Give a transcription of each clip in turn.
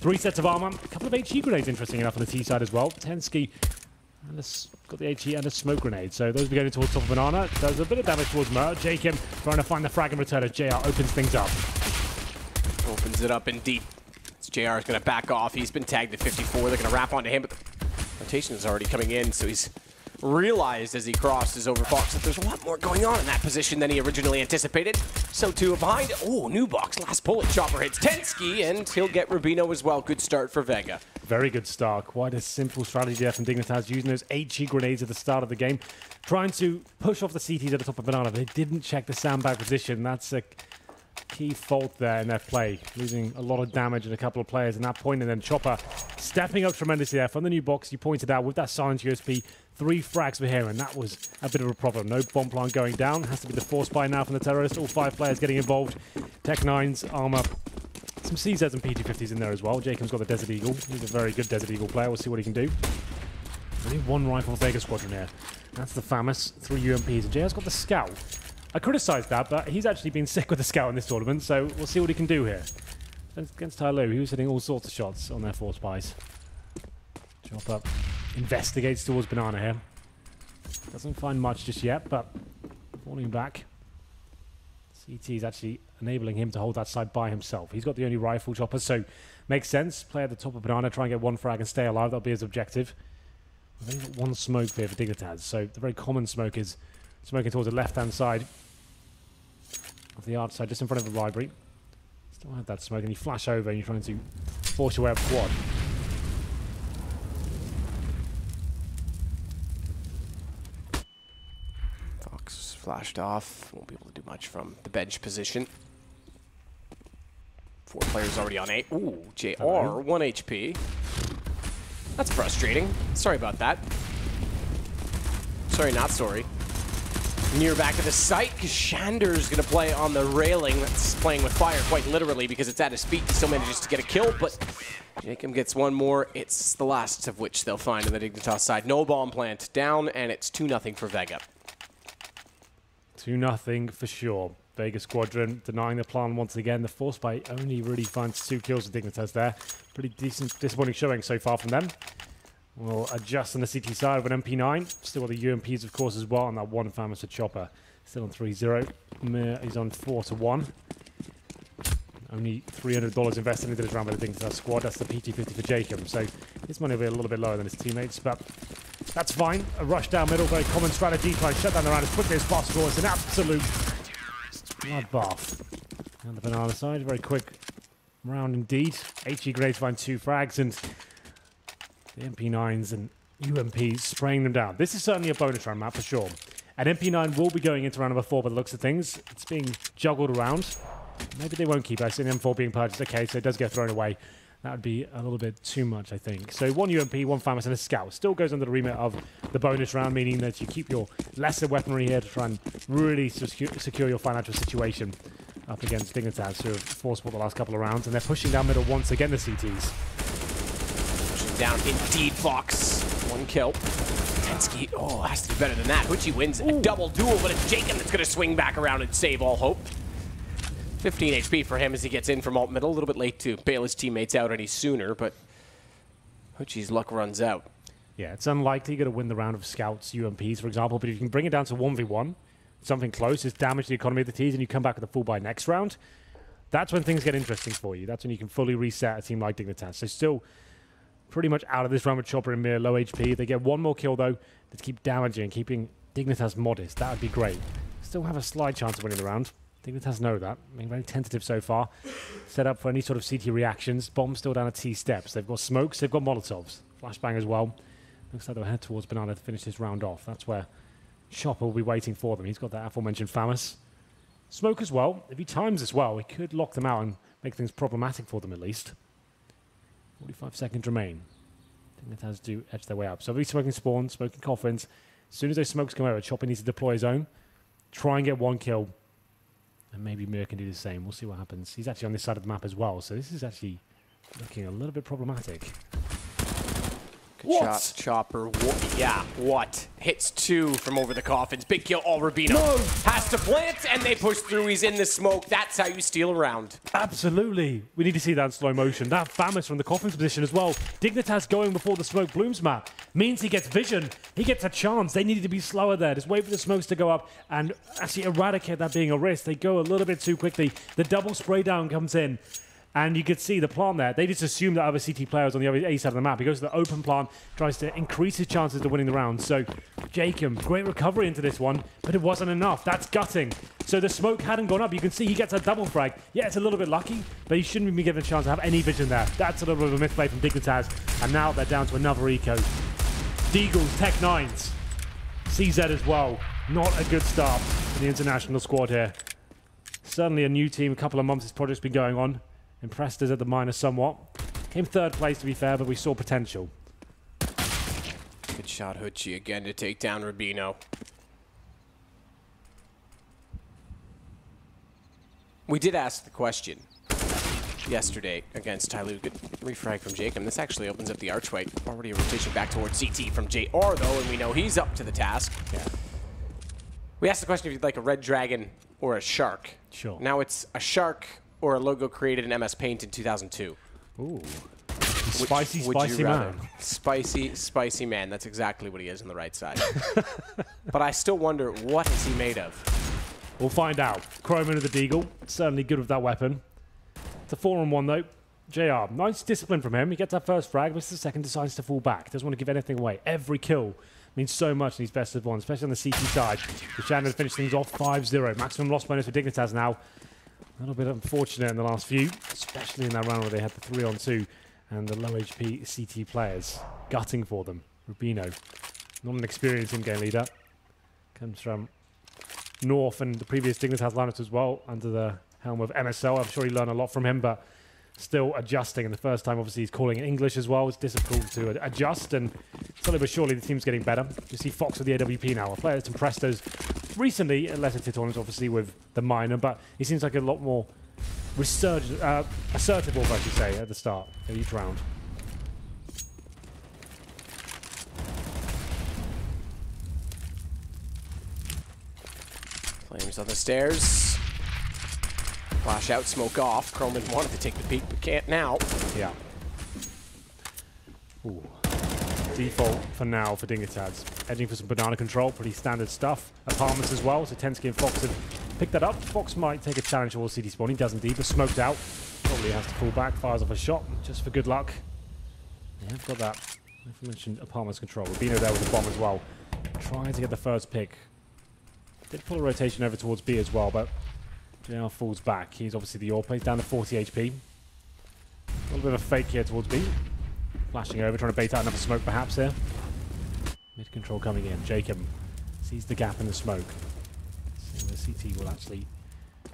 3 sets of armor. A couple of HE grenades, interesting enough, on the T side as well. Tensky got the HE and a smoke grenade. So those will be going towards top of Banana. Does a bit of damage towards Mer. Jacob trying to find the frag and return as JR opens things up. Opens it up indeed. JR is going to back off. He's been tagged at 54. They're going to wrap onto him, but the rotation is already coming in, so he's realized as he crosses over Fox that there's a lot more going on in that position than he originally anticipated. So too behind. Oh, new box. Last bullet. Chopper hits Tensky, and he'll get Rubino as well. Good start for Vega. Very good start. Quite a simple strategy there from Dignitas, using those HE grenades at the start of the game, trying to push off the CTs at the top of Banana, but they didn't check the sandbag position. That's a key fault there in their play, losing a lot of damage in a couple of players at that point, and then Chopper stepping up tremendously there from the new box. You pointed out with that silent USP, 3 frags for here, and that was a bit of a problem. No bomb plant going down. Has to be the force buy now from the terrorist. All 5 players getting involved. Tech 9s, armor, some CZs and PG50s in there as well. Jacob's got the Desert Eagle. He's a very good Desert Eagle player. We'll see what he can do. Only 1 rifle Vega Squadron here. That's the famous 3 UMPs, and JR's got the Scout. I criticised that, but he's actually been sick with the Scout in this tournament, so we'll see what he can do here. Against Tyloo, he was hitting all sorts of shots on their force buys. Chop up, investigates towards Banana here. Doesn't find much just yet, but falling back. CT is actually enabling him to hold that side by himself. He's got the only rifle, Chopper, so makes sense. Play at the top of Banana, try and get 1 frag and stay alive. That'll be his objective. We've only got 1 smoke here for Dignitas, so the very common smoke is smoking towards the left-hand side of the art side, just in front of the library. Still have that smoke, and you flash over and you're trying to force your way up quad. Fox flashed off. Won't be able to do much from the bench position. 4 players already on 8. Ooh, JR, 1 HP. That's frustrating. Sorry about that. Sorry, not sorry. Near back to the site, because Shander's going to play on the railing. That's playing with fire quite literally because it's at his feet. He still manages to get a kill, but Jacob gets 1 more. It's the last of which they'll find on the Dignitas side. No bomb plant down, and it's 2-0 for Vega. 2-0 for sure. Vega Squadron denying the plan once again. The force buy only really finds 2 kills with Dignitas there. Pretty decent, disappointing showing so far from them. We'll adjust on the CT side with an MP9. Still got the UMPs, of course, as well, and that 1 famous for Chopper. Still on 3-0. Mir is on 4-1. Only $300 invested into this round by the Dignitas squad. That's the PT50 for Jacob. So his money will be a little bit lower than his teammates, but that's fine. A rush down middle, very common strategy. Try and shut down the round as quickly as possible. It's an absolute bloodbath. And the Banana side, very quick round indeed. HE grenades find 2 frags, and the MP9s and UMPs spraying them down. This is certainly a bonus round map for sure. And MP9 will be going into round number 4 by the looks of things. It's being juggled around. Maybe they won't keep it. I see the M4 being purchased. Okay, so it does get thrown away. That would be a little bit too much, I think. So 1 UMP, 1 FAMAS, and a Scout. Still goes under the remit of the bonus round, meaning that you keep your lesser weaponry here to try and really secure your financial situation up against Dignitas, who have forced the last couple of rounds. And they're pushing down middle once again, the CTs. Down indeed, Fox. 1 kill. Tensky, oh, has to be better than that. HenryG wins a double duel, but it's Jacob that's going to swing back around and save all hope. 15 HP for him as he gets in from alt middle. A little bit late to bail his teammates out any sooner, but HenryG's luck runs out. Yeah, it's unlikely you're going to win the round of Scouts, UMPs, for example, but if you can bring it down to 1v1, something close, just damage the economy of the Ts, and you come back with a full buy next round, that's when things get interesting for you. That's when you can fully reset a team like Dignitas. So still pretty much out of this round with Chopper and Mir, low HP. They get 1 more kill, though, to keep damaging, keeping Dignitas modest. That would be great. Still have a slight chance of winning the round. Dignitas know that. I mean, very tentative so far. Set up for any sort of CT reactions. Bombs still down at T steps. They've got smokes, they've got Molotovs. Flashbang as well. Looks like they'll head towards Banana to finish this round off. That's where Chopper will be waiting for them. He's got that aforementioned FAMAS. Smoke as well. If he times as well, he could lock them out and make things problematic for them at least. 45 seconds remain. Dignitas do edge their way up. So he'll be smoking spawns, smoking coffins. As soon as those smokes come over, Chopper needs to deploy his own. Try and get 1 kill. And maybe Mir can do the same. We'll see what happens. He's actually on this side of the map as well. So this is actually looking a little bit problematic. Good shot, Chopper. Yeah, what? Hits 2 from over the coffins. Big kill, all Rubino. No. Has to plant, and they push through. He's in the smoke. That's how you steal a round. Absolutely. We need to see that in slow motion. That Famous from the coffins position as well. Dignitas going before the smoke Blume's map means he gets vision. He gets a chance. They needed to be slower there. Just wait for the smokes to go up and actually eradicate that being a risk. They go a little bit too quickly. The double spray down comes in. And you could see the plant there. They just assume that other CT players on the other A side of the map. He goes to the open plant, tries to increase his chances of winning the round. So Jacob, great recovery into this one, but it wasn't enough. That's gutting. So the smoke hadn't gone up. You can see he gets a double frag. Yeah, it's a little bit lucky, but he shouldn't be given a chance to have any vision there. That's a little bit of a misplay from Dignitas. And now they're down to another eco. Deagles, Tech 9s. CZ as well. Not a good start for the international squad here. Certainly a new team. A couple of months this project's been going on. Impressed us at the minor somewhat. Came third place to be fair, but we saw potential. Good shot, Hutchie again to take down Rubino. We did ask the question yesterday against Tyloo. Good refrag from Jacob. This actually opens up the archway. Already a rotation back towards CT from JR though, and we know he's up to the task. Yeah. We asked the question if you'd like a red dragon or a shark. Sure. Now it's a shark or a logo created in MS Paint in 2002. Ooh. Spicy man. Spicy man. That's exactly what he is on the right side. But I still wonder, what is he made of? We'll find out. Croman with the Deagle. Certainly good with that weapon. It's a 4-on-1 though. JR, nice discipline from him. He gets that first frag, but the second decides to fall back. Doesn't want to give anything away. Every kill means so much in these best of one, especially on the CT side. The Chaloner finish things off 5-0. Maximum loss bonus for Dignitas now. A little bit unfortunate in the last few, especially in that round where they had the 3-on-2 and the low HP CT players. Gutting for them. Rubino, not an experienced in-game leader. Comes from North and the previous Dignitas lineups as well, under the helm of MSL. I'm sure he learned a lot from him, but still adjusting. And the first time, obviously, he's calling in English as well. It's difficult to adjust, and slowly but surely, the team's getting better. You see Fox with the AWP now, a player that's impressed us recently at lesser tournaments, obviously, with the minor, but he seems like a lot more assertive, I should say, at the start of each round. Flames on the stairs. Flash out, smoke off. Croman wanted to take the peek, but can't now. Yeah. Ooh. Default for now for Dignitas. Edging for some banana control, pretty standard stuff. Apartments as well, so Tensky and Fox have picked that up. Fox might take a challenge towards CT spawn. He does indeed, but smoked out. Probably has to fall back, fires off a shot, just for good luck. Yeah, I've got that. I mentioned apartments control. Rubino there with the bomb as well. Trying to get the first pick. Did pull a rotation over towards B as well, but JR falls back. He's obviously the AWP. He's down to 40 HP. A little bit of a fake here towards B. Flashing over, trying to bait out another smoke perhaps here. Mid control coming in. Jacob sees the gap in the smoke. So the CT will actually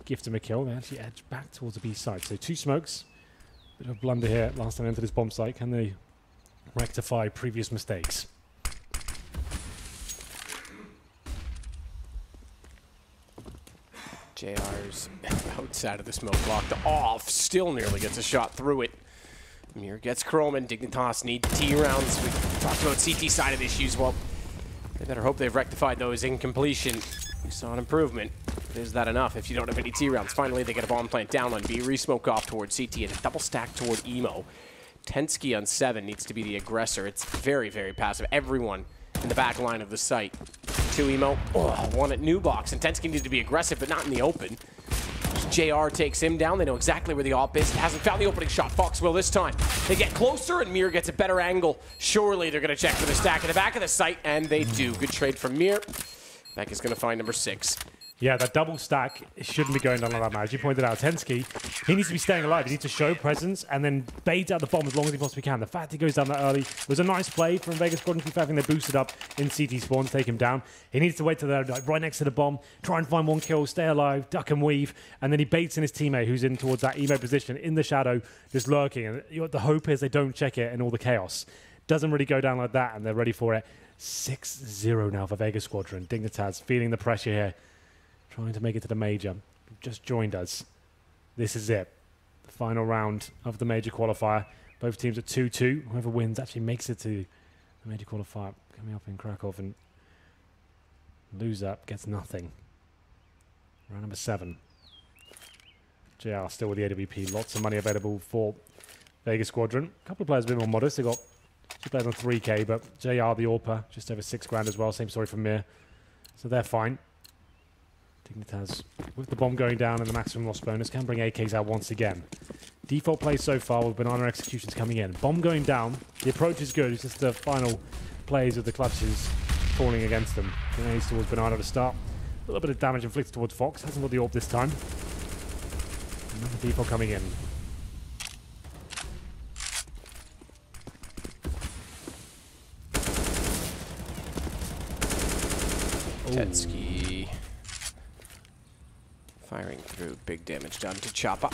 gift him a kill. They actually edge back towards the B side. So 2 smokes. Bit of a blunder here last time into this bomb site. Can they rectify previous mistakes? JR's outside of the smoke, blocked off. Still nearly gets a shot through it. Mir gets Croman. Dignitas need T rounds. We talked about CT side of issues. Well, they better hope they've rectified those in completion. We saw an improvement. But is that enough if you don't have any T rounds? Finally, they get a bomb plant down on B. Re-smoke off towards CT and a double stack toward Emo. Tensky on 7 needs to be the aggressor. It's very, very passive. Everyone in the back line of the site. 2 Emo. Oh, 1 at New Box. And Tensky needed to be aggressive, but not in the open. JR takes him down. They know exactly where the AWP is. Hasn't found the opening shot. Fox will this time. They get closer, and Mir gets a better angle. Surely they're going to check for the stack at the back of the site, and they do. Good trade from Mir. Beck is going to find number 6. Yeah, that double stack shouldn't be going down like that, man. As you pointed out, Tensky, he needs to be staying alive. He needs to show presence and then bait out the bomb as long as he possibly can. The fact he goes down that early was a nice play from Vega Squadron. To be fair, I think they boosted up in CT spawn to take him down. He needs to wait till they're right next to the bomb, try and find 1 kill, stay alive, duck and weave, and then he baits in his teammate who's in towards that emo position in the shadow, just lurking. And the hope is they don't check it in all the chaos. Doesn't really go down like that, and they're ready for it. 6-0 now for Vega Squadron. Dignitas feeling the pressure here. Trying to make it to the major. Just joined us. This is it. The final round of the major qualifier. Both teams at 2-2. Whoever wins actually makes it to The major qualifier coming up in Krakow, and loser gets nothing. Round number 7. JR still with the AWP. Lots of money available for Vega Squadron. A couple of players a bit more modest. They got 2 players on 3k, but JR, the AWP, just over 6 grand as well. Same story for Mir. So they're fine. Dignitas, with the bomb going down and the maximum loss bonus, can bring AKs out once again. Default play so far with banana executions coming in. Bomb going down. The approach is good. It's just the final plays with the clutches falling against them. Grenades towards banana to start. A little bit of damage inflicted towards Fox. Hasn't got the AWP this time. Another default coming in. Tetsky firing through. Big damage done to Choppa.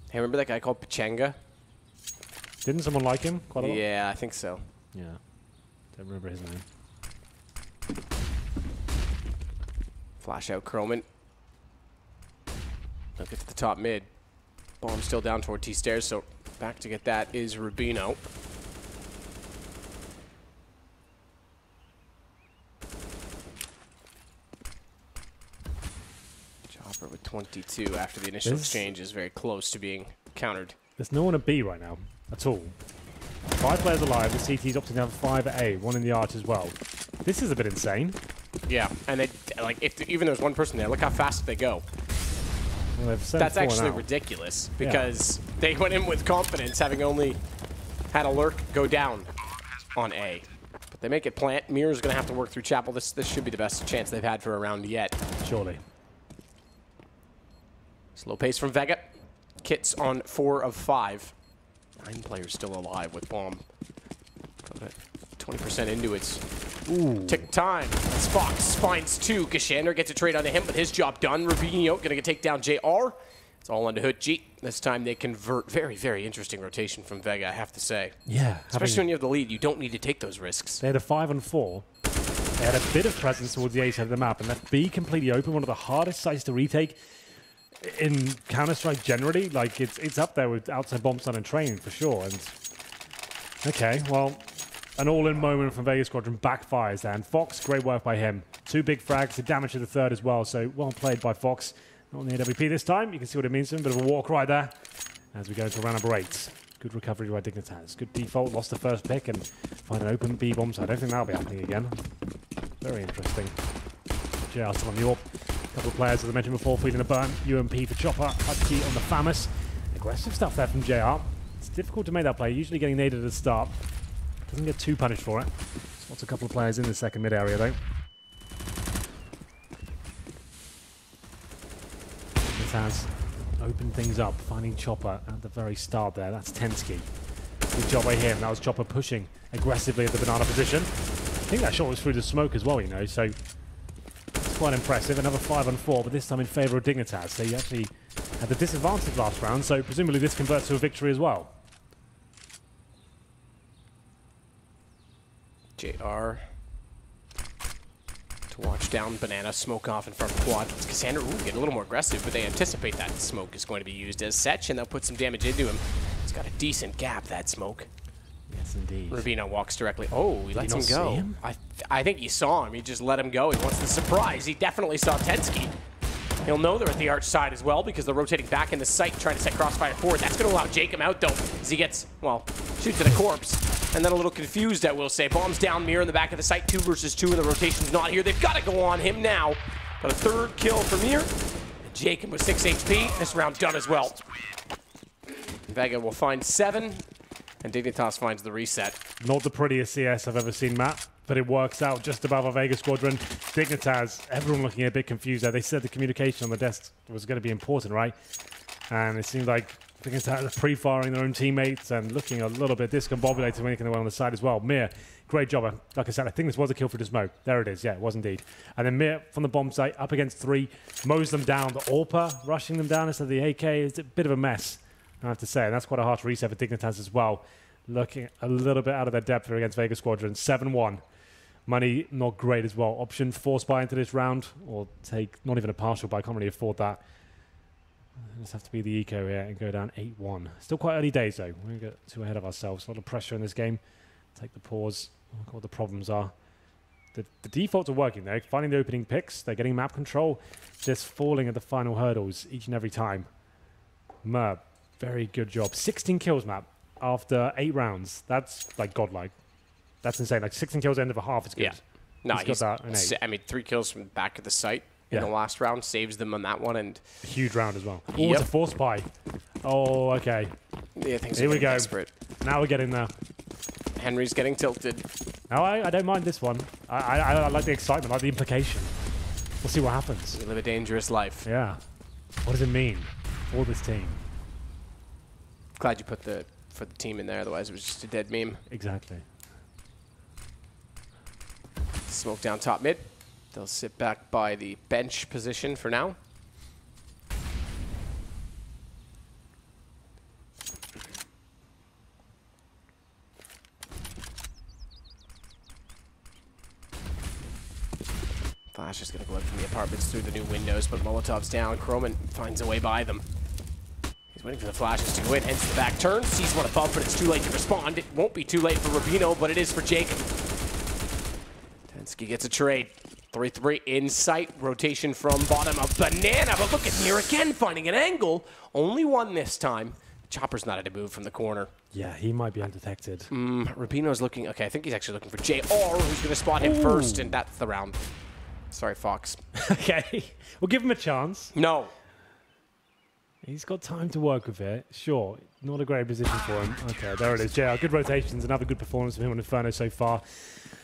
Hey, remember that guy called Pachanga? Didn't someone like him quite a lot? Yeah, I think so. Yeah. Don't remember his name. Flash out Croman. They'll get to the top mid. Bomb still down toward T-stairs, so back to get that is Rubino. Chopper with 22 after the initial exchange is very close to being countered. There's no one at B right now, at all. 5 players alive, the CT's opting to have 5 at A, 1 in the arch as well. This is a bit insane. Yeah, and they, like, even there's one person there, look how fast they go. Well, that's actually ridiculous, because they went in with confidence, having only had a lurk go down on A. But they make it plant. Mirror's going to have to work through Chapel. This should be the best chance they've had for a round yet. Surely. Slow pace from Vega. Kits on 4 of 5. 9 players still alive with bomb. 20% into its tick time. That's Fox finds 2. Gashander gets a trade onto him, but his job done. Rubino going to take down JR. It's all under Hood G. This time they convert. Very, very interesting rotation from Vega, I have to say. Yeah. Especially when you have the lead, you don't need to take those risks. They had a 5 and 4. They had a bit of presence towards the A side of the map, and left B completely open. One of the hardest sites to retake in Counter-Strike generally. Like, it's up there with outside bomb stun and train for sure. And okay, well, an all-in moment from Vega Squadron backfires there. And Fox, great work by him. 2 big frags, the damage to the 3rd as well. So well played by Fox. Not on the AWP this time. You can see what it means to him. Bit of a walk right there as we go into round number 8. Good recovery by Dignitas. Good default. Lost the first pick and find an open B bomb. So I don't think that'll be happening again. Very interesting. JR still on the AWP. A couple of players, as I mentioned before, feeding a burn. UMP for Chopper. Hutchie on the Famous. Aggressive stuff there from JR. It's difficult to make that play. Usually getting naded at the start. Doesn't get too punished for it. Spots a couple of players in the second mid area though. This has opened things up, finding Chopper at the very start there. That's Tensky. Good job by him. That was Chopper pushing aggressively at the banana position. I think that shot was through the smoke as well, you know, so it's quite impressive. Another 5 on 4, but this time in favour of Dignitas. They actually had the disadvantage last round, so presumably this converts to a victory as well. JR to watch down banana, smoke off in front of quad. Cassandra getting a little more aggressive, but they anticipate that smoke is going to be used as such, and they'll put some damage into him. He's got a decent gap, that smoke. Yes, indeed. Rubino walks directly. Oh, he lets him go. Him? I think he saw him. He just let him go. He wants the surprise. He definitely saw Tensky. He'll know they're at the arch side as well because they're rotating back in the site, trying to set Crossfire forward. That's going to allow Jacob out, though, as he gets, well, shoots at a corpse. And then a little confused, I will say. Bombs down, Mirror in the back of the site, 2 versus 2, and the rotation's not here. They've got to go on him now. But a 3rd kill for Mirror. And Jacob with 6 HP. This round done as well. Vega will find 7, and Dignitas finds the reset. Not the prettiest CS I've ever seen, Matt, but it works out just above our Vega Squadron. Dignitas, everyone looking a bit confused there. They said the communication on the desk was going to be important, right? And it seemed like Dignitas are pre-firing their own teammates and looking a little bit discombobulated when they went on the side as well. Mir, great job. Like I said, I think this was a kill for the smoke. There it is. Yeah, it was indeed. And then Mir from the bomb site, up against 3, mows them down. The AWPer rushing them down instead of the AK is a bit of a mess, I have to say. And that's quite a harsh reset for Dignitas as well. Looking a little bit out of their depth here against Vega Squadron. 7-1. Money, not great as well. Option 4 spy into this round, or take not even a partial, but I can't really afford that. Just have to be the eco here and go down 8-1. Still quite early days though. We won't get too ahead of ourselves. A lot of pressure in this game. Take the pause. Look what the problems are. The defaults are working though. Finding the opening picks. They're getting map control. Just falling at the final hurdles each and every time. Merb, very good job. 16 kills, map, after 8 rounds. That's like godlike. That's insane. Like 16 kills end of a half is good. Yeah. No, he's got that in 8. I mean, 3 kills from the back of the site in the last round. Saves them on that one. And a huge round as well. Oh, it's a 4 spy. Oh, okay. Yeah, things Here we go. Desperate. Now we're getting there. Henry's getting tilted. No, I don't mind this one. I like the excitement, I like the implication. We'll see what happens. We live a dangerous life. Yeah. What does it mean for this team? Glad you put the team in there, otherwise it was just a dead meme. Exactly. Smoke down top mid. They'll sit back by the bench position for now. Flash is going to go out from the apartments through the new windows, but Molotov's down. Kroman finds a way by them. He's waiting for the flashes to go in, hence the back turn. Sees one above, but it's too late to respond. It won't be too late for Rubino, but it is for Jacob. Tensky gets a trade. 3-3 in sight. Rotation from bottom of Banana, but look at Near again, finding an angle. Only one this time. Chopper's not at a move from the corner. Yeah, he might be undetected. Rubino's looking, okay, I think he's actually looking for JR, who's going to spot him first, and that's the round. Sorry, Fox. Okay, we'll give him a chance. No. He's got time to work with it. Sure, not a great position for him. Okay, there it is. JR, good rotations, another good performance from him on Inferno so far.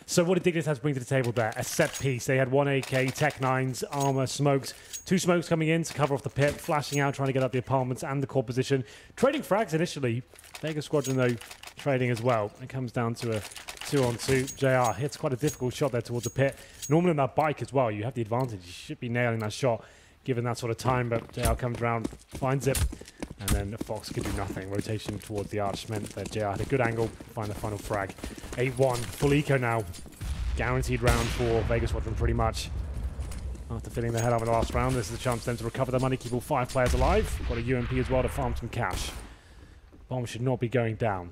So what did Dignitas bring to the table there? A set piece. They had 1 AK, Tech 9s, armor, smokes. 2 smokes coming in to cover off the pit, flashing out, trying to get up the apartments and the core position. Trading frags initially. Vega Squadron, though, trading as well. It comes down to a 2-on-2. JR hits quite a difficult shot there towards the pit. Normally on that bike as well, you have the advantage. You should be nailing that shot given that sort of time, but JR comes around, finds it, and then Fox could do nothing. Rotation towards the arch meant that JR had a good angle to find the final frag. 8-1, full eco now. Guaranteed round for Vega Squadron pretty much. After filling their head up in the last round, this is a chance for them to recover their money, keep all 5 players alive. Got a UMP as well to farm some cash. Bomb should not be going down.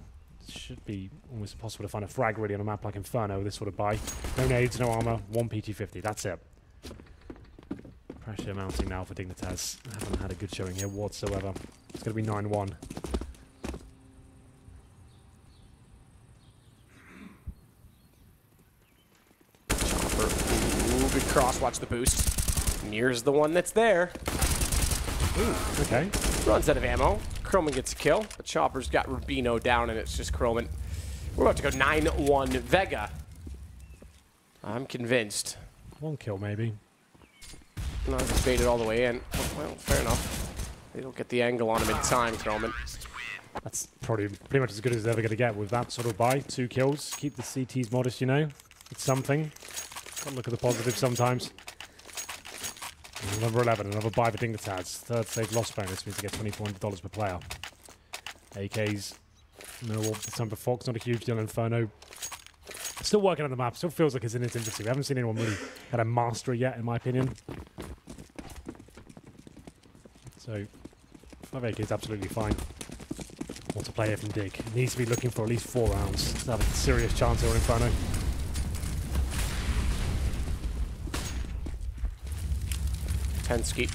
It should be almost impossible to find a frag really on a map like Inferno with this sort of buy. No nades, no armor, 1 PT50, that's it. Pressure mounting now for Dignitas. Haven't had a good showing here whatsoever. It's going to be 9-1. Ooh, good cross. Watch the boost. Near's the one that's there. Ooh, okay. Runs out of ammo. Kroman gets a kill, but Chopper's got Rubino down, and it's just Kroman. We're about to go 9-1 Vega. I'm convinced. 1 kill maybe. Not just faded all the way in. Oh, well, fair enough. They don't get the angle on him in time, Kroman. That's probably pretty much as good as they're ever going to get with that sort of buy. 2 kills. Keep the CTs modest, you know. It's something. Gotta look at the positive sometimes. Number 11, another buy for Dignitas. 3rd save loss bonus means to get $2,400 per player. AKs, no warp this time for Fox, not a huge deal in Inferno. Still working on the map, still feels like it's in its infancy. We haven't seen anyone really had a master yet, in my opinion. So, 5 AK is absolutely fine. Multiplayer from Dig. Needs to be looking for at least 4 rounds to have a serious chance here in Inferno. Tensky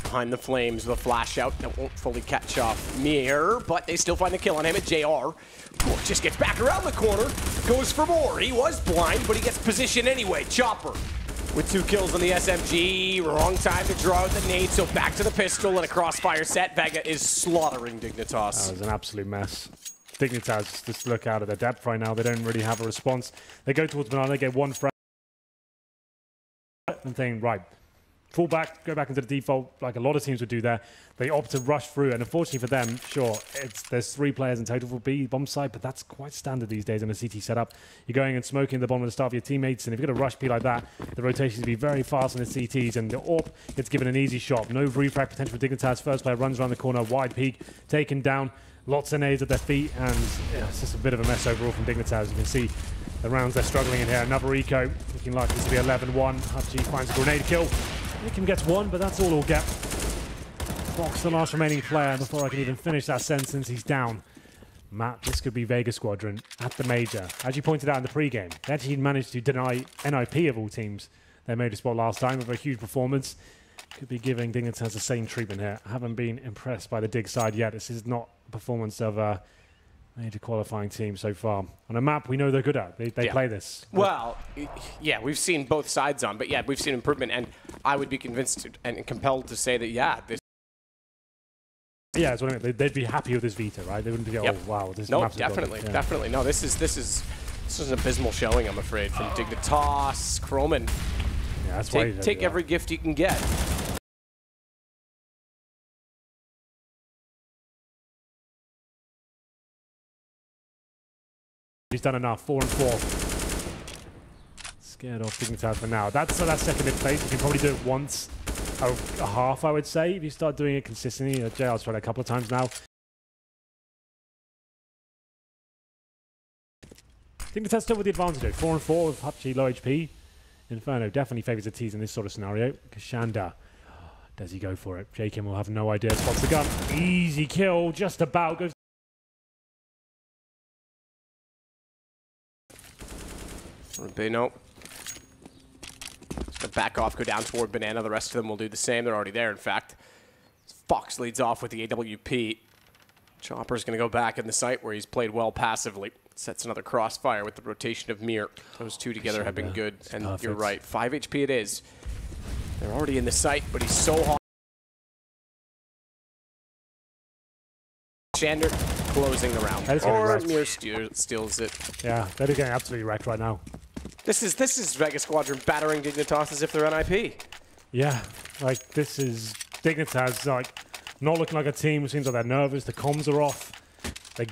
behind the flames with a flash out that won't fully catch off Mir, but they still find the kill on him at JR. Just gets back around the corner, goes for more. He was blind, but he gets position anyway. Chopper with 2 kills on the SMG. Wrong time to draw out the nade, so back to the pistol and a crossfire set. Vega is slaughtering Dignitas. That was an absolute mess. Dignitas just look out of their depth right now. They don't really have a response. They go towards Banana, they get 1 frag and think, right, fall back, go back into the default, like a lot of teams would do there. They opt to rush through, and unfortunately for them, sure, there's 3 players in total for B bomb side, but that's quite standard these days in a CT setup. You're going and smoking the bomb at the start of your teammates, and if you've got a rush P like that, the rotations will be very fast on the CTs, and the AWP gets given an easy shot. No refrag potential for Dignitas. First player runs around the corner, wide peak, taken down. Lots of nades at their feet, and yeah, it's just a bit of a mess overall from Dignitas. You can see the rounds they're struggling in here. Another eco, looking like this will be 11-1. HenryG finds a grenade kill. Nikim gets one, but that's all he'll get. Fox, the last remaining player, before I can even finish that sentence, he's down. Matt, this could be Vega Squadron at the major. As you pointed out in the pregame, they actually managed to deny NIP of all teams their major spot last time with a huge performance. Could be giving Dignitas the same treatment here. I haven't been impressed by the Dig side yet. This is not a performance of a major qualifying team so far. On a map we know they're good at. They play this. Well, yeah, we've seen both sides on, but yeah, we've seen improvement, and I would be convinced and compelled to say that, yeah, this. Yeah, that's what I mean. They'd be happy with this veto, right? They wouldn't be, oh wow, this. No, definitely, definitely. No, this is an abysmal showing, I'm afraid, from Dignitas, Kroman. Yeah, that's why take every gift you can get. He's done enough. 4-4. Scared off Dignitas for now. That's second in place. You can probably do it once a half, I would say, if you start doing it consistently. JR's tried it a couple of times now. Dignitas still with the advantage though. 4-4 with HenryG low HP. Inferno definitely favours the T's in this sort of scenario. Kashanda, does he go for it? Jakin will have no idea. Spots the gun. Easy kill, just about. Goes. No. Just gonna back off, go down toward Banana. The rest of them will do the same. They're already there, in fact. Fox leads off with the AWP. Chopper's gonna go back in the site where he's played well passively. Sets another crossfire with the rotation of Mir. Those two together have been good, and perfect. You're right. 5 HP it is. They're already in the site, but he's so hot. Shander closing the round. Or Mir steals it. Yeah, they're getting absolutely wrecked right now. This is Vega Squadron battering Dignitas as if they're NIP. Yeah, like this is Dignitas like not looking like a team. It seems like they're nervous. The comms are off. They're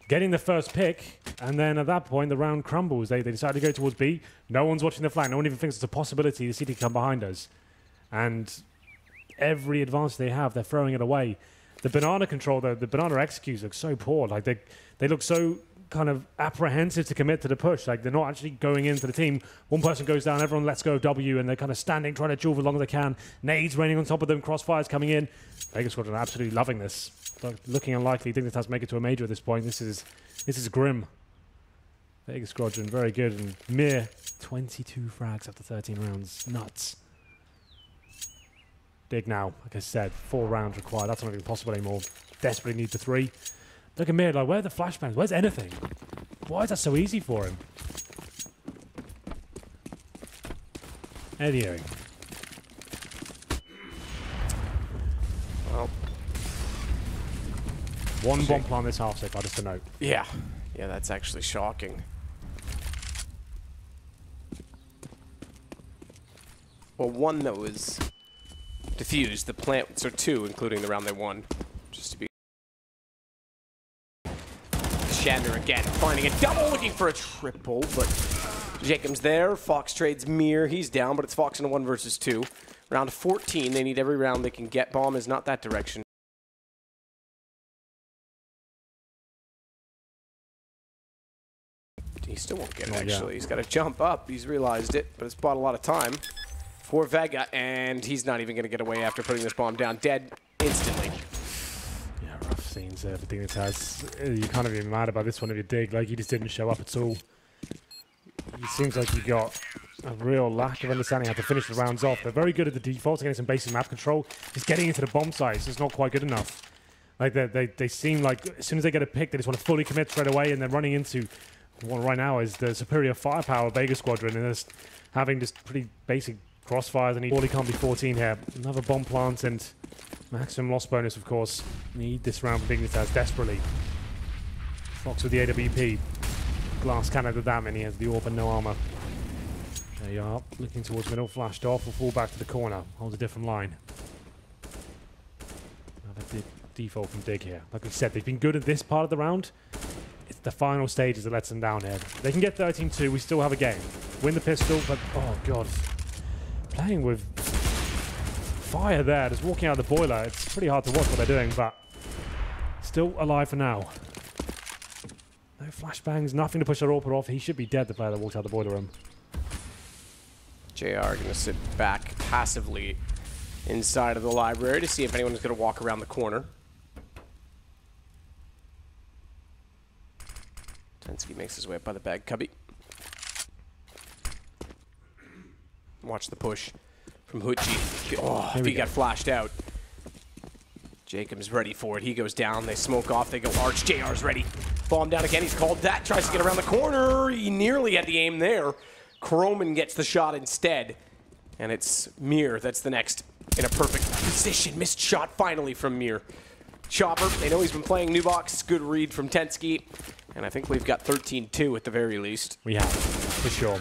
getting the first pick, and then at that point the round crumbles. They decide to go towards B. No one's watching the flank. No one even thinks it's a possibility the city can come behind us. And every advantage they have, they're throwing it away. The banana control, the banana executes look so poor. Like they look so kind of apprehensive to commit to the push. Like they're not actually going into the team. One person goes down, everyone lets go of W, and they're kind of standing, trying to duel as long as they can. Nades raining on top of them, crossfires coming in. Vega Squadron are absolutely loving this. Looking unlikely Dignitas make it to a major at this point. This is grim. Vega Squadron very good, and mere 22 frags after 13 rounds. Nuts. Dig now, like I said, 4 rounds required. That's not even possible anymore. Desperately need the 3. Look at Mir, like, where are the flashbangs? Where's anything? Why is that so easy for him? Anyway. Well. One bomb plant this half so far, just a note. Yeah. Yeah, that's actually shocking. Well, one that was diffused. The plant, so 2, including the round they won. Just to be. Shander again, finding a double, looking for a triple, but Jacob's there. Fox trades Mir, he's down, but it's Fox in a 1 versus 2. Round 14, they need every round they can get. Bomb is not that direction. He still won't get it, actually. He's got to jump up. He's realized it, but it's bought a lot of time for Vega, and he's not even going to get away after putting this bomb down. Dead instantly. Yeah, rough scenes there for Dignitas. You can't even be mad about this one if you dig. Like, he just didn't show up at all. It seems like you got a real lack of understanding how to finish the rounds off. They're very good at the defaults, getting some basic map control. Just getting into the bomb sites is not quite good enough. Like, they seem like as soon as they get a pick, they just want to fully commit straight away, and they're running into what right now is the superior firepower of Vega Squadron, and just having just pretty basic crossfires. And he probably can't be 14 here. Another bomb plant and maximum loss bonus, of course. Need this round for Dignitas desperately. Fox with the AWP. Glass cannon with that many. He has the AWP and no armor. There you are, looking towards middle, flashed off, will fall back to the corner. Holds a different line. Another default from Dig here. Like we said, they've been good at this part of the round. It's the final stages that lets them down here. They can get 13-2, we still have a game. Win the pistol, but oh god. Playing with fire there, just walking out of the boiler. It's pretty hard to watch what they're doing, but still alive for now. No flashbangs, nothing to push the AWP off. He should be dead, the player that walked out the boiler room. JR going to sit back passively inside of the library to see if anyone's going to walk around the corner. Tensky makes his way up by the bag cubby. Watch the push from HenryG. Oh, he got flashed out. Jacob's ready for it. He goes down. They smoke off. They go arch. JR's ready. Bomb down again. He's called that. Tries to get around the corner. He nearly had the aim there. Kroman gets the shot instead. And it's Mir that's the next in a perfect position. Missed shot finally from Mir. Chopper. They know he's been playing new box. Good read from Tensky. And I think we've got 13-2 at the very least. We have, for sure.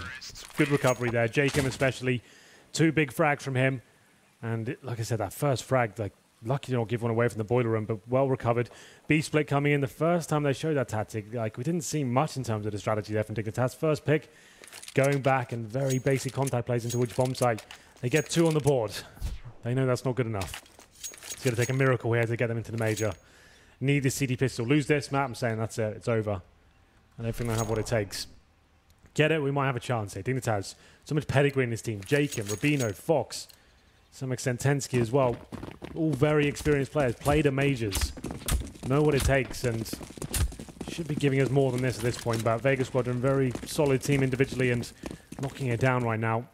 Good recovery there. Jacob especially. 2 big frags from him. And like I said, that first frag, like, lucky to not give one away from the boiler room, but well recovered. B-split coming in the first time they showed that tactic. Like, we didn't see much in terms of the strategy there from Dignitas. First pick, going back and very basic contact plays into which bomb site. They get 2 on the board. They know that's not good enough. It's going to take a miracle here to get them into the major. Need the CD pistol. Lose this map, I'm saying that's it. It's over. I don't think they have what it takes. Get it, we might have a chance here. Dignitas, so much pedigree in this team. Jacob, Rubino, Fox, to some extent Tensky as well. All very experienced players. Played at majors. Know what it takes and should be giving us more than this at this point. But Vega Squadron, very solid team individually and knocking it down right now.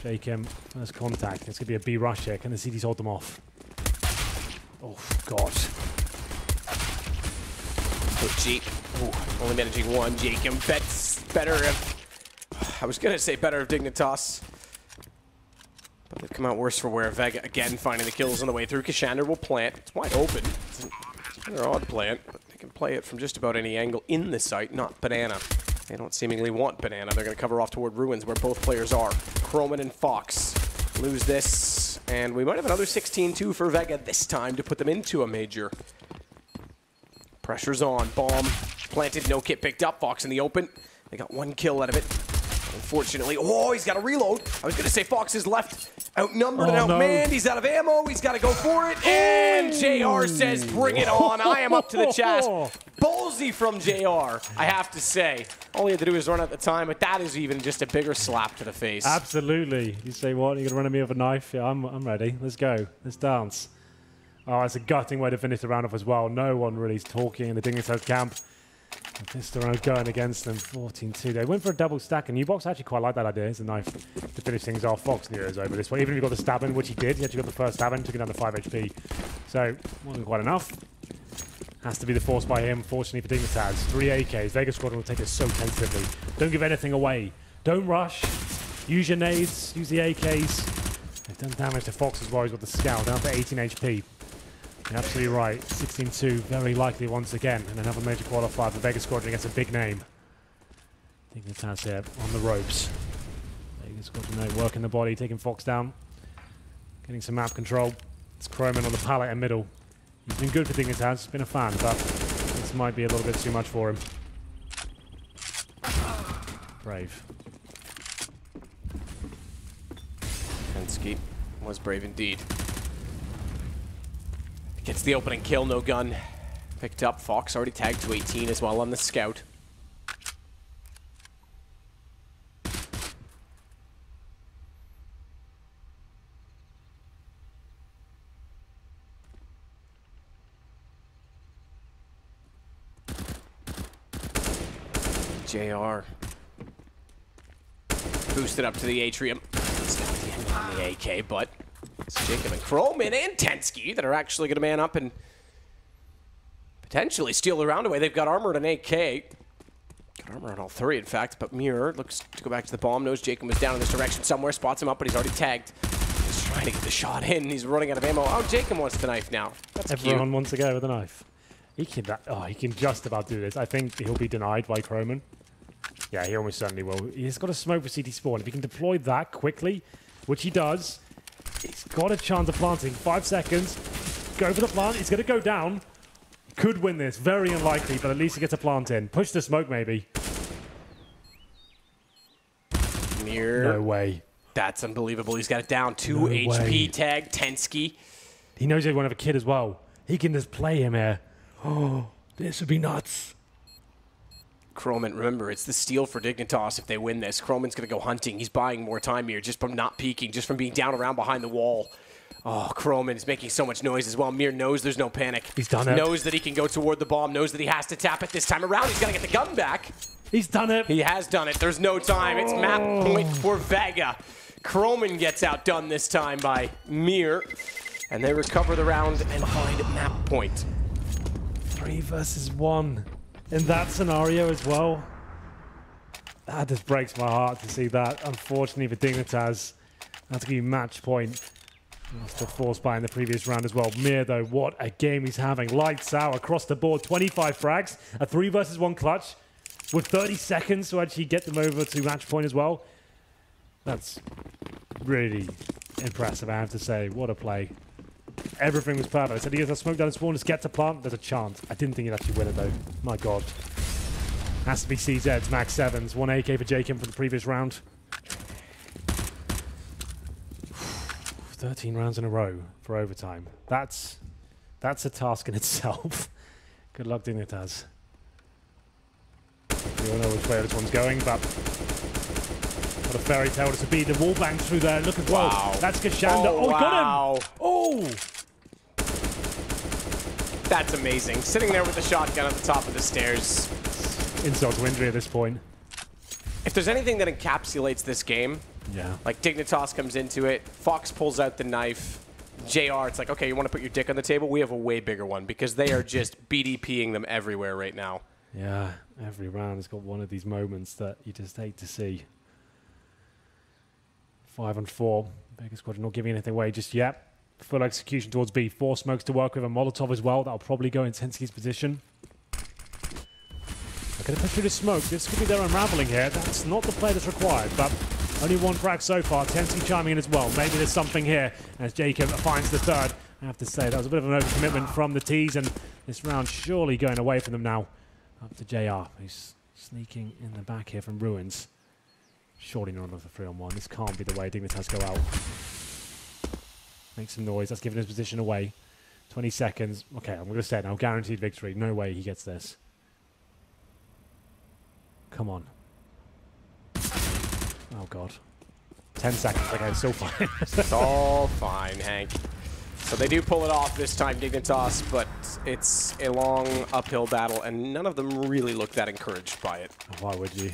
Jacob, first contact. It's going to be a B rush here. Can the CDs hold them off? Oh, God. HenryG, only managing 1. Jacob, bets better if, I was going to say better of Dignitas. But they've come out worse for wear. Vega again finding the kills on the way through. Kashander will plant. It's wide open. It's an odd plant, but they can play it from just about any angle in the site, not Banana. They don't seemingly want Banana. They're going to cover off toward Ruins where both players are. Kroman and Fox lose this, and we might have another 16-2 for Vega this time to put them into a major. Pressure's on. Bomb planted. No kit picked up. Fox in the open. They got 1 kill out of it. Unfortunately, oh, he's got to reload. I was going to say Fox is left outnumbered and outmanned. No. He's out of ammo. He's got to go for it. And JR says, bring it on. I am up to the chest. Ballsy from JR, I have to say. All he had to do was run at the time, but that is even just a bigger slap to the face. Absolutely. You say what? You're going to run at me with a knife? Yeah, I'm ready. Let's go. Let's dance. Oh, it's a gutting way to finish the round off as well. No one really is talking in the Dignitas camp. Pistol round going against them, 14-2. They went for a double stack, and Ubox actually quite like that idea. It's a knife to finish things off. Fox knew it was over this one. Even if he got the stabbing, which he did, he actually got the first stabbing, took it down to 5 HP. So, wasn't quite enough. Has to be the force by him, fortunately for Dignitas. 3 AKs. Vega Squadron will take it so tentatively. Don't give anything away. Don't rush. Use your nades. Use the AKs. They've done damage to Fox as well. He's got the scout down to 18 HP. You're absolutely right. 16-2, very likely once again. And another major qualifier for Vega Squadron against a big name. Dignitas here on the ropes. Vega Squadron working the body, taking Fox down. Getting some map control. It's Kroman on the pallet in middle. He's been good for Dignitas, been a fan, but this might be a little bit too much for him. Brave. Tensky was brave indeed. Gets the opening kill, no gun. Picked up. Fox already tagged to 18 as well on the scout. JR. Boosted up to the atrium. It's not the end on the AK, but it's Jacob and Kroman and Tensky that are actually going to man up and potentially steal the round away. They've got armor and an AK. Got armor on all 3, in fact, but Mir looks to go back to the bomb. Knows Jacob was down in this direction somewhere. Spots him up, but he's already tagged. He's trying to get the shot in. He's running out of ammo. Oh, Jacob wants the knife now. That's Everyone cute. wants to go with a knife. He can just about do this. I think he'll be denied by Kroman. Yeah, he almost certainly will. He's got a smoke for CT spawn. If he can deploy that quickly, which he does, he's got a chance of planting. 5 seconds. Go for the plant. He's going to go down. Could win this. Very unlikely, but at least he gets a plant in. Push the smoke, maybe. Mir. No way. That's unbelievable. He's got it down. 2 No HP way. tag. Tensky. He knows he won't have a kid as well. He can just play him here. Oh, this would be nuts. Kroman, remember, it's the steal for Dignitas if they win this. Kroman's going to go hunting. He's buying more time here just from not peeking, just from being down around behind the wall. Oh, Kroman is making so much noise as well. Mir knows there's no panic. He's done it. Knows that he can go toward the bomb, knows that he has to tap it this time around. He's got to get the gun back. He's done it. He has done it. There's no time. It's map point for Vega. Kroman gets outdone this time by Mir, and they recover the round and find map point. 3 versus 1 in that scenario as well. That just breaks my heart to see that. Unfortunately for Dignitas, that's going to be match point. Lost the force by in the previous round as well. Mir, though, what a game he's having. Lights out across the board. 25 frags. A 3 versus 1 clutch with 30 seconds to actually get them over to match point as well. That's really impressive, I have to say. What a play. Everything was perfect. I said he has a smoke down his spawn. Just get to plant. There's a chance. I didn't think he'd actually win it, though. My God. Has to be CZ's max 7s. 1 AK for Jacob from the previous round. 13 rounds in a row for overtime. That's a task in itself. Good luck, Dignitas. We all know which way this one's going, but what a fairy tale to be. The wall bangs through there. Look at wow. That's Kashanda. Oh, wow. Got him! Oh! That's amazing. Sitting there with the shotgun at the top of the stairs. Insult to injury at this point. If there's anything that encapsulates this game, yeah, like Dignitas comes into it, Fox pulls out the knife, JR, it's like, okay, you want to put your dick on the table? We have a way bigger one because they are just BDPing them everywhere right now. Yeah, every round has got one of these moments that you just hate to see. 5 and 4. Vega Squadron not giving anything away just yet. Full execution towards B. 4 smokes to work with, a Molotov as well. That'll probably go in Tensky's position. They're going to push through the smoke. This could be their unraveling here. That's not the play that's required, but only 1 frag so far. Tensky chiming in as well. Maybe there's something here as Jacob finds the 3rd. I have to say, that was a bit of an overcommitment from the T's, and this round surely going away from them now. Up to JR, who's sneaking in the back here from Ruins. Surely not another 3-on-1. This can't be the way Dignitas go out. Make some noise. That's giving his position away. 20 seconds. Okay, I'm going to say it now. Guaranteed victory. No way he gets this. Come on. Oh, God. 10 seconds. Okay, it's still fine. It's all fine, Hank. So they do pull it off this time, Dignitas, but it's a long uphill battle, and none of them really look that encouraged by it. Why would you?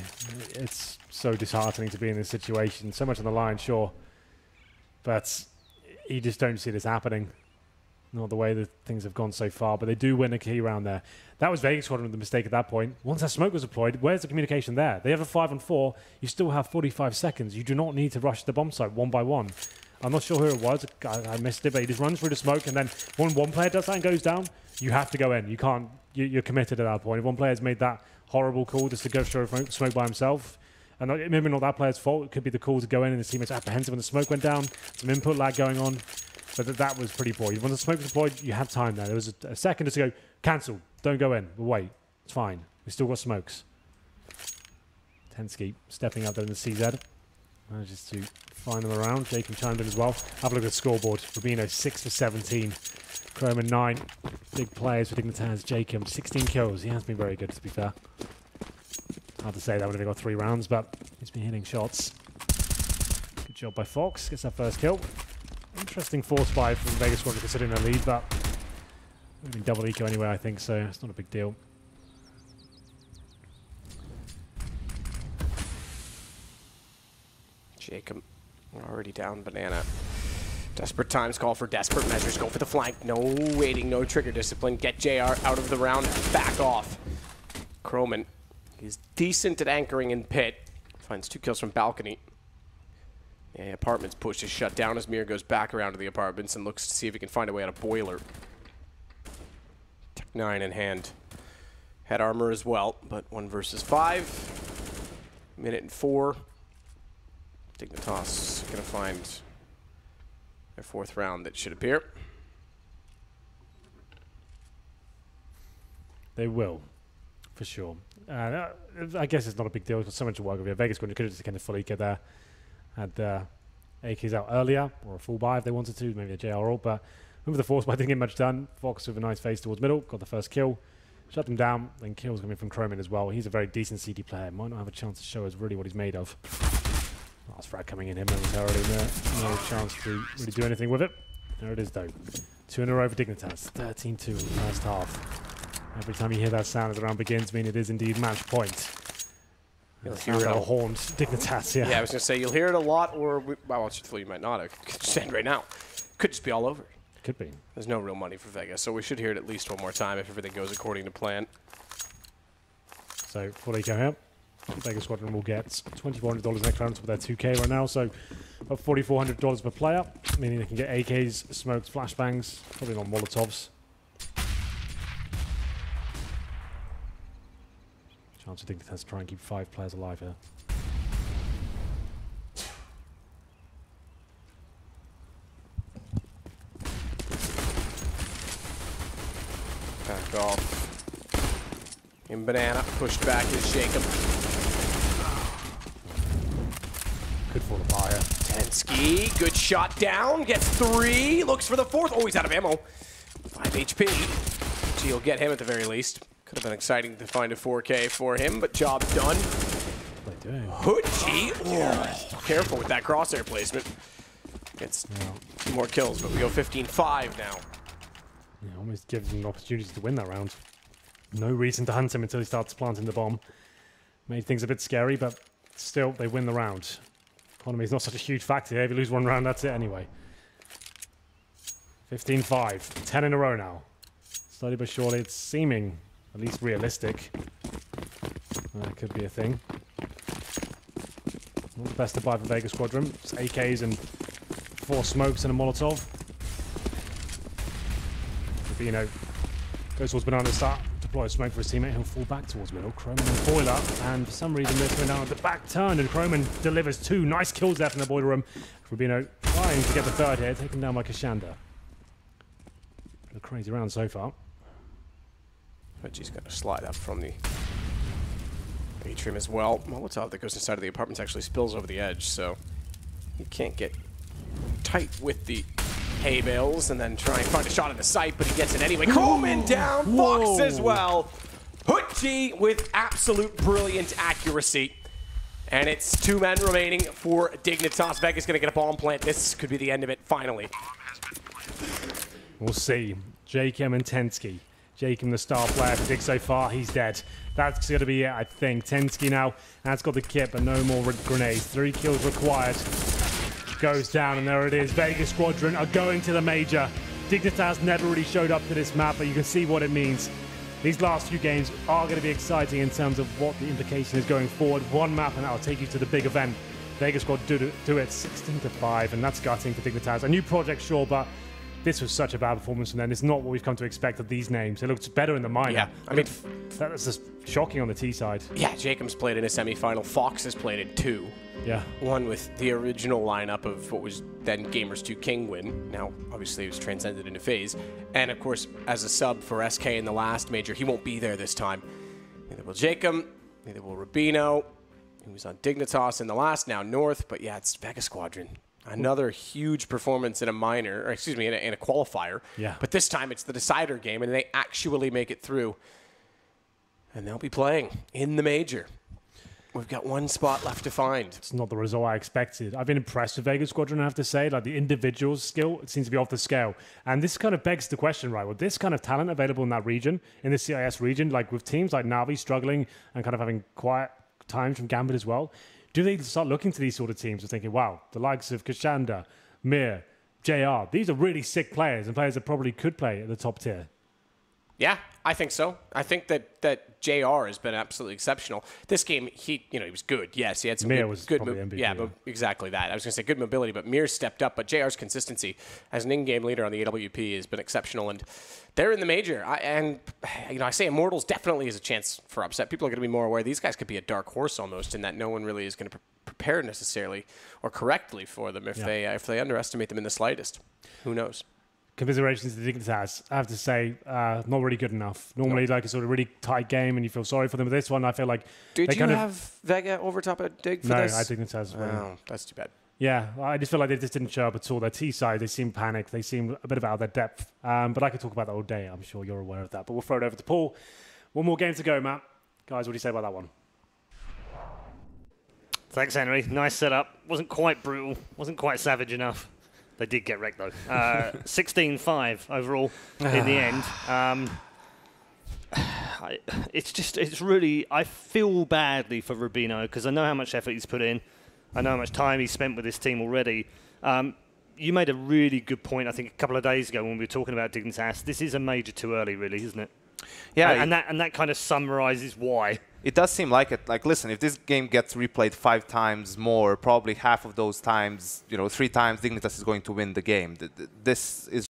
It's so disheartening to be in this situation. So much on the line, sure. But you just don't see this happening. Not the way that things have gone so far, but they do win a key round there. That was Vega Squadron with the mistake at that point. Once that smoke was deployed, where's the communication there? They have a 5 and 4. You still have 45 seconds. You do not need to rush the bomb site 1 by 1. I'm not sure who it was. I missed it, but he just runs through the smoke, and then when one player does that and goes down, you have to go in. You can't. You're committed at that point. If one player's made that horrible call just to go through smoke by himself, and maybe not that player's fault, it could be the call to go in, and his teammates apprehensive when the smoke went down. Some input lag going on, but that was pretty poor. When the smoke was deployed, you have time there. There was a second just to go, cancel, don't go in. We'll wait. It's fine. We still got smokes. Tensky stepping up there in the CZ. Manages to find them around. Jacob chimed in as well. Have a look at the scoreboard. Rubino 6 for 17. Kroman 9. Big players for Dignitas. Jacob 16 kills. He has been very good, to be fair. Hard to say that when they've got 3 rounds, but he's been hitting shots. Good job by Fox. Gets that first kill. Interesting force buy from Vega Squadron considering their lead, but would have been double eco anyway, I think, so it's not a big deal. Jacob already down banana. Desperate times call for desperate measures. Go for the flank. No waiting, no trigger discipline. Get JR out of the round. Back off. Kroman is decent at anchoring in pit. Finds 2 kills from balcony. Yeah, apartments push is shut down as Mir goes back around to the apartments and looks to see if he can find a way out of boiler. Tech 9 in hand. Head armor as well, but 1 versus 5. Minute and 4. Dignitas going to find their 4th round that should appear. They will, for sure. I guess it's not a big deal. It's got so much to work with here. Vegas could have just kind of fully get there. Had AKs out earlier, or a full buy if they wanted to, maybe a JR ult, but with the force buy didn't get much done. Fox with a nice face towards middle, got the first kill. shut them down. Then kills coming from Croman as well. He's a very decent CD player. Might not have a chance to show us really what he's made of. Last frag coming in here momentarily. No chance to really do anything with it. There it is though. 2 in a row for Dignitas. 13-2 in the first half. Every time you hear that sound as the round begins, I mean it is indeed match point. You'll hear it horned Dignitas, yeah. Yeah, I was going to say, you'll hear it a lot, or, well, you might not. I could stand right now. Could just be all over. Could be. There's no real money for Vega, so we should hear it at least one more time if everything goes according to plan. So, before they go here, Vega Squadron will get $2,400 in clearance with their 2K right now, so about $4,400 per player, meaning they can get AKs, smokes, flashbangs, probably not Molotovs. Chance to Dignitas to try and keep 5 players alive here. Back off. In Banana, pushed back is Jacob. Could fall apart here. Tensky, good shot down, gets 3, looks for the 4th. Oh, he's out of ammo. 5 HP. G will get him at the very least. Could have been exciting to find a 4K for him, but job's done. What are they doing? HenryG. Oh, careful with that crosshair placement. Gets 2 more kills, but we go 15-5 now. Yeah, almost gives them an opportunity to win that round. No reason to hunt him until he starts planting the bomb. Made things a bit scary, but still, they win the round. Economy is not such a huge factor here. If you lose one round, that's it anyway. 15-5. 10 in a row now. Slowly but surely, it's seeming at least realistic. That could be a thing. Not the best to buy for Vega Squadron. It's AKs and 4 smokes and a Molotov. Rubino goes towards Banana to start. Deploy a smoke for his teammate. He'll fall back towards middle. Croman and Boiler. And for some reason, they're coming down at the back turn. And Croman delivers 2 nice kills there from the boiler room. Rubino trying to get the 3rd here. Taken down by Kashanda. A crazy round so far. HenryG's going to slide up from the atrium as well. Molotov that goes inside of the apartments actually spills over the edge, so you can't get tight with the hay bales and then try and find a shot in the sight, but he gets it anyway. Croman down, Fox as well. HenryG with absolute brilliant accuracy. And it's 2 men remaining for Dignitas. Vega's going to get a bomb plant. This could be the end of it, finally. We'll see. Jacob and Tensky. Jacob, the star player for Dig so far, he's dead. That's going to be it, I think. Tensky now has got the kit, but no more grenades. 3 kills required. Goes down, and there it is. Vega Squadron are going to the major. Dignitas never really showed up to this map, but you can see what it means. These last few games are going to be exciting in terms of what the implication is going forward. 1 map, and that will take you to the big event. Vega Squad do it 16-5, and that's gutting for Dignitas. A new project, sure, but this was such a bad performance from them. It's not what we've come to expect of these names. It looks better in the minor. Yeah, I mean, that's just shocking on the T side. Yeah, Jacob's played in a semi-final. Fox has played in 2. Yeah. One with the original lineup of what was then Gamers 2 Kingwin. Now, obviously, it was transcended into FaZe. And, of course, as a sub for SK in the last major, he won't be there this time. Neither will Jacob, neither will Rubino. He was on Dignitas in the last, now North. But, yeah, it's Vega Squadron. Another huge performance in a minor, or excuse me, in a qualifier. Yeah. But this time, it's the decider game, and they actually make it through. And they'll be playing in the major. We've got 1 spot left to find. It's not the result I expected. I've been impressed with Vega Squadron, I have to say. Like, the individual skill, it seems to be off the scale. And this kind of begs the question, right? With this kind of talent available in that region, in the CIS region, like with teams like Na'Vi struggling and kind of having quiet times from Gambit as well, do they start looking to these sort of teams and thinking, wow, the likes of Kashanda, Mir, JR, these are really sick players and players that probably could play at the top tier? Yeah, I think so. I think that JR has been absolutely exceptional. This game, he was good. Yes, he had some Mir good, was good probably MVP, yeah, but exactly that. I was going to say good mobility, but Mir stepped up. But JR's consistency as an in-game leader on the AWP has been exceptional, and they're in the major. I say Immortals definitely is a chance for upset. People are going to be more aware. These guys could be a dark horse almost, in that no one really is going to prepare necessarily or correctly for them if they underestimate them in the slightest. Who knows? Commiserations to Dignitas, I have to say, not really good enough. Normally, like a sort of really tight game, and you feel sorry for them. But this one, I feel like did you have Vega over top of Dig for this? No, I think Dignitas. Oh, that's too bad. Yeah, I just feel like they just didn't show up at all. Their T side, they seem panicked. They seem a bit out of their depth. But I could talk about that all day. I'm sure you're aware of that. But we'll throw it over to Paul. One more game to go, Matt. Guys, what do you say about that one? Thanks, Henry. Nice setup. Wasn't quite brutal. Wasn't quite savage enough. They did get wrecked, though. 16-5 overall in the end. It's really... I feel badly for Rubino because I know how much effort he's put in. I know how much time he's spent with this team already. You made a really good point, I think, a couple of days ago when we were talking about Dignitas. This is a major too early, really, isn't it? Yeah. And that kind of summarizes why. It does seem like it. Like, listen, if this game gets replayed 5 times more, probably half of those times, 3 times, Dignitas is going to win the game. This is